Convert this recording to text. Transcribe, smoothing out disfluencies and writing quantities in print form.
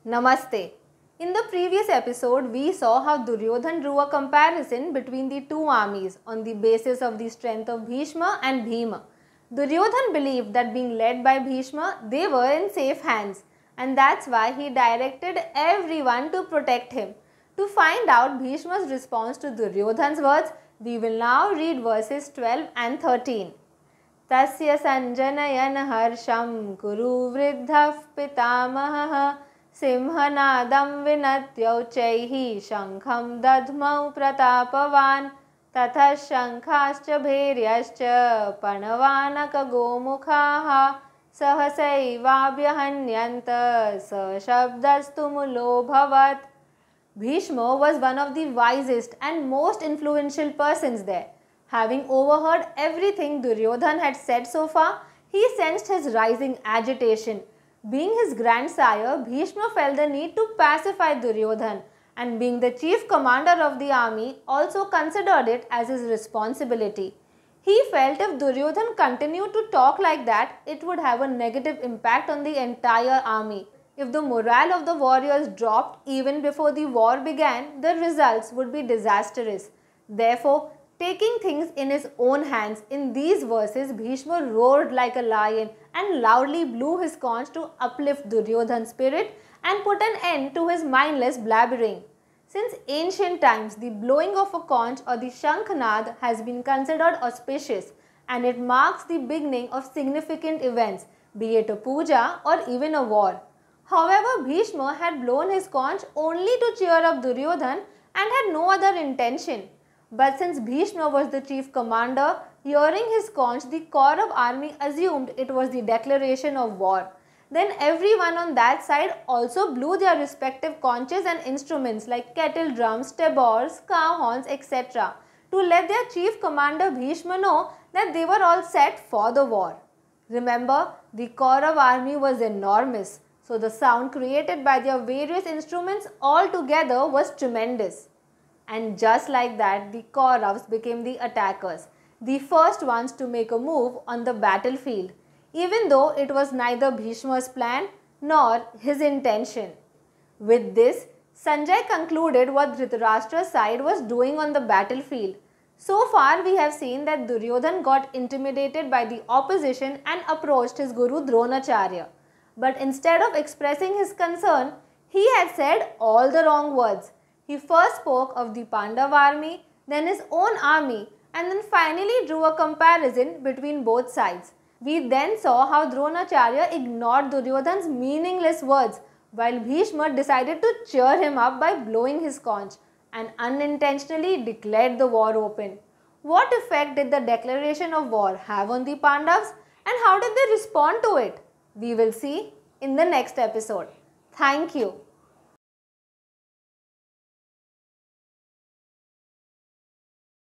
Namaste. In the previous episode, we saw how Duryodhan drew a comparison between the two armies on the basis of the strength of Bhishma and Bhima. Duryodhan believed that being led by Bhishma, they were in safe hands, and that's why he directed everyone to protect him. To find out Bhishma's response to Duryodhan's words, we will now read verses 12 and 13. तस्य संजनयन हर्षं कुरु वृद्धः पितामहः सिंहनादं विनत्योच्चैः शङ्खं दध्मौ प्रतापवान् ततः शङ्खाश्च भैर्यश्च पणवानकगोमुखाः सहसैवाभ्यहन्यन्त सशब्दस्तु मुलोऽभवत्. Bhishma was one of the wisest and most influential persons there. Having overheard everything Duryodhan had said so far, he sensed his rising agitation. Being his grandsire, Bhishma felt the need to pacify Duryodhan, and being the chief commander of the army, also considered it as his responsibility. He felt if Duryodhan continued to talk like that, it would have a negative impact on the entire army. If the morale of the warriors dropped even before the war began, the results would be disastrous. Therefore, taking things in his own hands, in these verses, Bhishma roared like a lion and loudly blew his conch to uplift Duryodhan's spirit and put an end to his mindless blabbering. Since ancient times, the blowing of a conch or the Shankhnad has been considered auspicious, and it marks the beginning of significant events, be it a puja or even a war. However, Bhishma had blown his conch only to cheer up Duryodhan and had no other intention. But since Bhishma was the chief commander, hearing his conch, the Kaurav army assumed it was the declaration of war. Then everyone on that side also blew their respective conches and instruments like kettle drums, tabors, cow horns, etc. to let their chief commander Bhishma know that they were all set for the war. Remember, the Kaurav army was enormous. So the sound created by their various instruments all together was tremendous. And just like that, the Kauravas became the attackers, the first ones to make a move on the battlefield, even though it was neither Bhishma's plan nor his intention. With this, Sanjay concluded what Dhritarashtra's side was doing on the battlefield. So far, we have seen that Duryodhan got intimidated by the opposition and approached his guru Dronacharya. But instead of expressing his concern, he had said all the wrong words. He first spoke of the Pandava army, then his own army, and then finally drew a comparison between both sides. We then saw how Dronacharya ignored Duryodhan's meaningless words, while Bhishma decided to cheer him up by blowing his conch and unintentionally declared the war open. What effect did the declaration of war have on the Pandavas, and how did they respond to it? We will see in the next episode. Thank you.